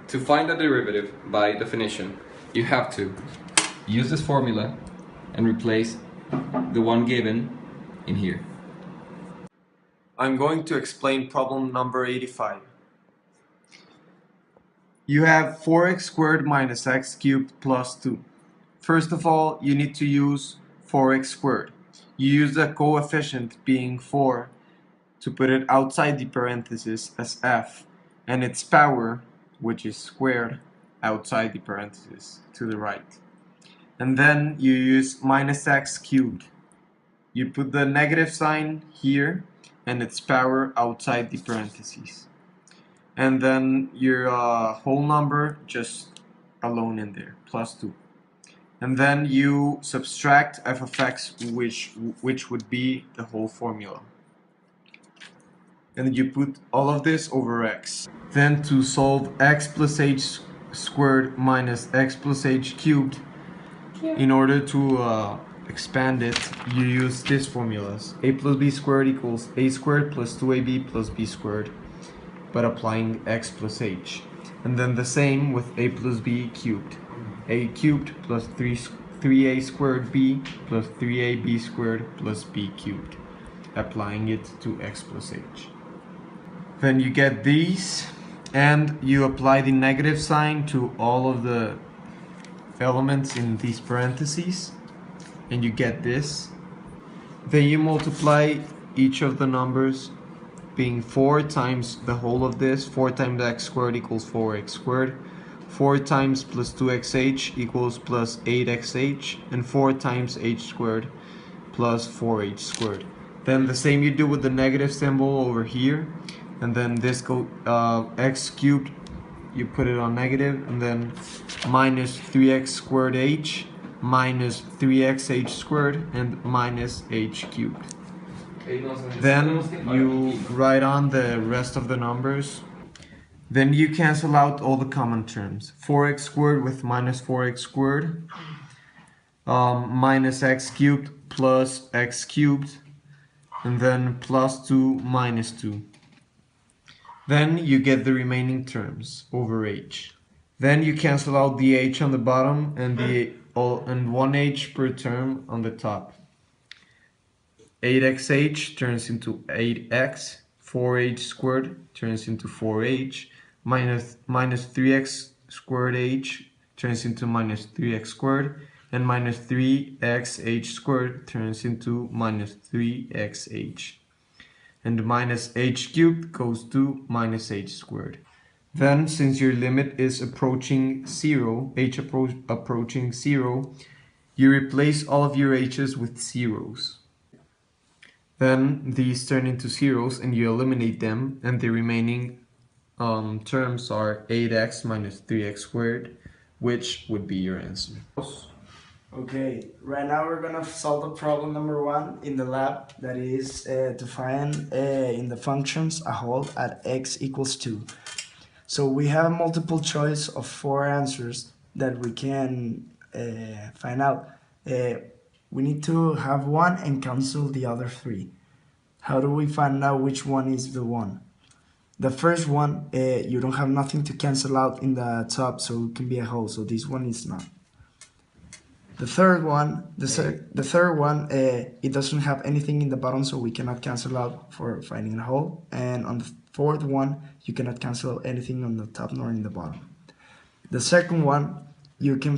To find a derivative, by definition, you have to use this formula and replace the one given in here. I'm going to explain problem number 85. You have 4x squared minus x cubed plus 2. First of all, you need to use 4x squared. You use the coefficient being 4 to put it outside the parenthesis as f, and its power, which is squared, outside the parenthesis to the right. And then you use minus x cubed. You put the negative sign here and its power outside the parentheses. And then your whole number just alone in there, plus 2. And then you subtract f of x, which would be the whole formula. And you put all of this over x. Then to solve x plus h squared minus x plus h cubed, in order to expand it, you use these formulas. A plus b squared equals a squared plus 2ab plus b squared, but applying x plus h. And then the same with a plus b cubed. A cubed plus 3a squared b plus 3ab squared plus b cubed, applying it to x plus h. Then you get these, and you apply the negative sign to all of the elements in these parentheses, and you get this. Then you multiply each of the numbers, being 4 times the whole of this. 4 times x squared equals 4x squared. 4 times plus 2xh equals plus 8xh, and 4 times h squared plus 4h squared. Then the same you do with the negative symbol over here, and then this x cubed, you put it on negative, and then minus 3x squared h minus 3xh squared and minus h cubed. Then you write on the rest of the numbers. Then you cancel out all the common terms. 4x squared with minus 4x squared, minus x cubed plus x cubed, and then plus 2 minus 2. Then you get the remaining terms over h. Then you cancel out the h on the bottom and and 1h per term on the top. 8xh turns into 8x, 4h squared turns into 4h, minus 3x squared h turns into minus 3x squared, and minus 3xh squared turns into minus 3xh. And minus h cubed goes to minus h squared. Then, since your limit is approaching 0, approaching 0, you replace all of your h's with zeros. Then these turn into zeros and you eliminate them, and the remaining terms are 8x minus 3x squared, which would be your answer. Okay, right now we're gonna solve the problem number 1 in the lab, that is to find in the functions a whole at x equals 2. So we have a multiple choice of 4 answers that we can find out. We need to have one and cancel the other 3. How do we find out which one is the one? The first one, you don't have nothing to cancel out in the top, so it can be a whole, so this one is not. The third one, it doesn't have anything in the bottom, so we cannot cancel out for finding a whole. And on the fourth one, you cannot cancel anything on the top nor in the bottom. The second one, you can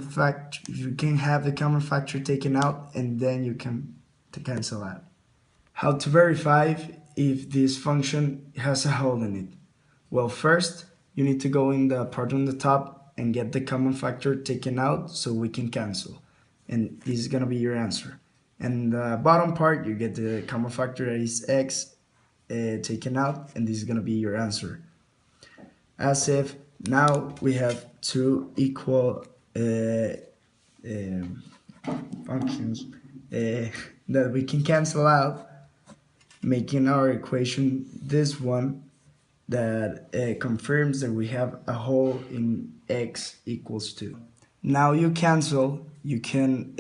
have the common factor taken out, and then you can cancel out. How to verify if this function has a whole in it? Well, first, you need to go in the part on the top and get the common factor taken out so we can cancel. And this is gonna be your answer. And the bottom part, you get the common factor that is x taken out, and this is gonna be your answer. As if now we have two equal functions that we can cancel out, making our equation this one that confirms that we have a whole in x equals 2. Now you cancel, you can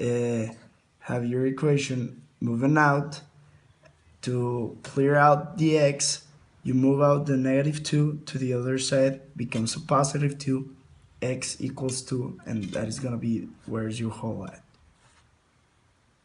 have your equation moving out to clear out the x, You move out the negative 2 to the other side, becomes a positive 2, x equals 2, and that is going to be where's your hole at.